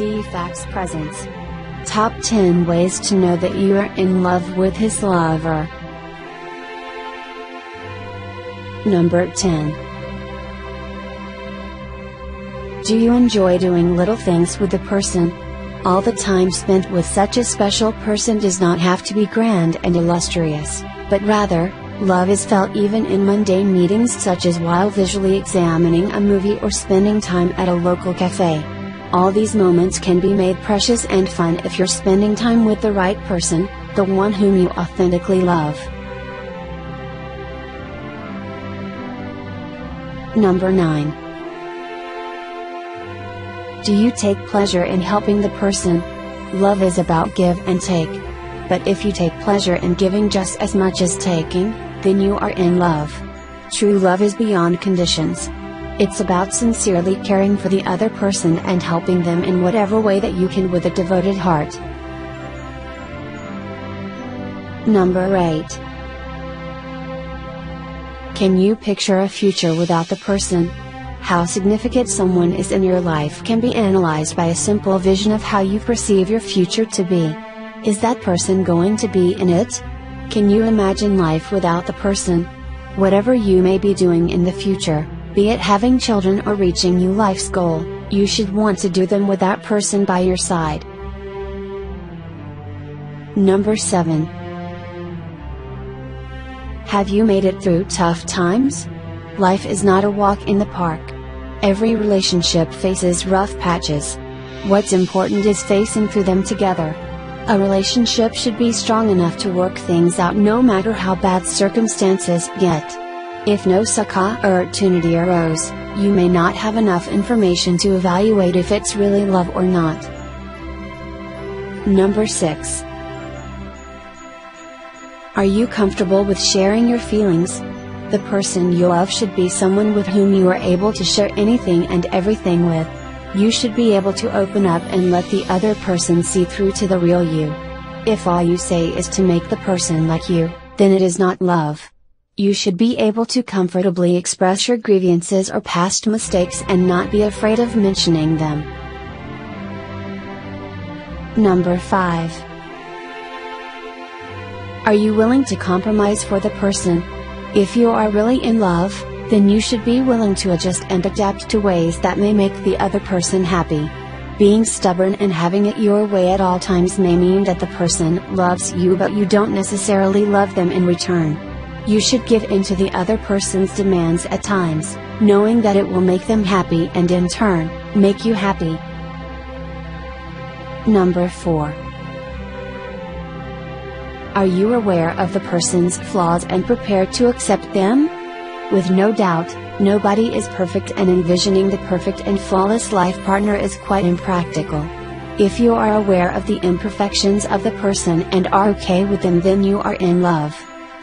Z Facts presents Top 10 Ways to Know That You Are in Love with His Lover. Number 10. Do you enjoy doing little things with the person? All the time spent with such a special person does not have to be grand and illustrious, but rather, love is felt even in mundane meetings such as while visually examining a movie or spending time at a local cafe. All these moments can be made precious and fun if you're spending time with the right person, the one whom you authentically love. Number 9. Do you take pleasure in helping the person? Love is about give and take. But if you take pleasure in giving just as much as taking, then you are in love. True love is beyond conditions. It's about sincerely caring for the other person and helping them in whatever way that you can with a devoted heart. Number 8. Can you picture a future without the person? How significant someone is in your life can be analyzed by a simple vision of how you perceive your future to be. Is that person going to be in it? Can you imagine life without the person? Whatever you may be doing in the future, be it having children or reaching your life's goal, you should want to do them with that person by your side. Number 7. Have you made it through tough times? Life is not a walk in the park. Every relationship faces rough patches. What's important is facing through them together. A relationship should be strong enough to work things out no matter how bad circumstances get. If no such opportunity arose, you may not have enough information to evaluate if it's really love or not. Number 6. Are you comfortable with sharing your feelings? The person you love should be someone with whom you are able to share anything and everything with. You should be able to open up and let the other person see through to the real you. If all you say is to make the person like you, then it is not love. You should be able to comfortably express your grievances or past mistakes and not be afraid of mentioning them. Number 5. Are you willing to compromise for the person? If you are really in love, then you should be willing to adjust and adapt to ways that may make the other person happy. Being stubborn and having it your way at all times may mean that the person loves you but you don't necessarily love them in return. You should give in to the other person's demands at times, knowing that it will make them happy and in turn, make you happy. Number 4. Are you aware of the person's flaws and prepared to accept them? With no doubt, nobody is perfect and envisioning the perfect and flawless life partner is quite impractical. If you are aware of the imperfections of the person and are okay with them, then you are in love.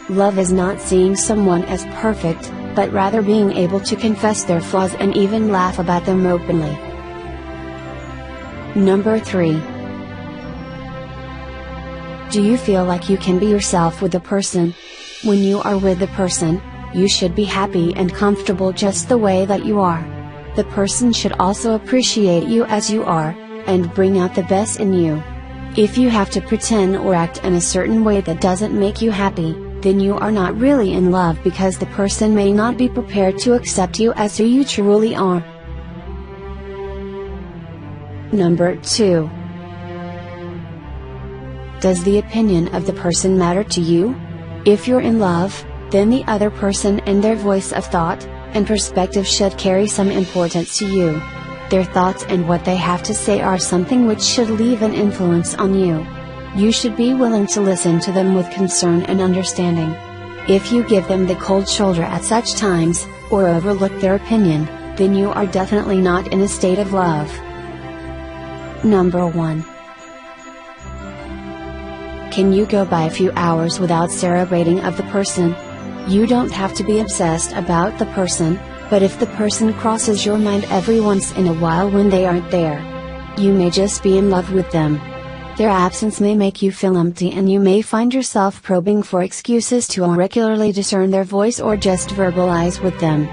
Love is not seeing someone as perfect, but rather being able to confess their flaws and even laugh about them openly. Number 3. Do you feel like you can be yourself with the person? When you are with the person, you should be happy and comfortable just the way that you are. The person should also appreciate you as you are, and bring out the best in you. If you have to pretend or act in a certain way that doesn't make you happy, then you are not really in love because the person may not be prepared to accept you as who you truly are. Number 2. Does the opinion of the person matter to you? If you're in love, then the other person and their voice of thought and perspective should carry some importance to you. Their thoughts and what they have to say are something which should leave an influence on you. You should be willing to listen to them with concern and understanding. If you give them the cold shoulder at such times, or overlook their opinion, then you are definitely not in a state of love. Number 1. Can you go by a few hours without celebrating of the person? You don't have to be obsessed about the person, but if the person crosses your mind every once in a while when they aren't there, you may just be in love with them. Their absence may make you feel empty and you may find yourself probing for excuses to regularly discern their voice or just verbalize with them.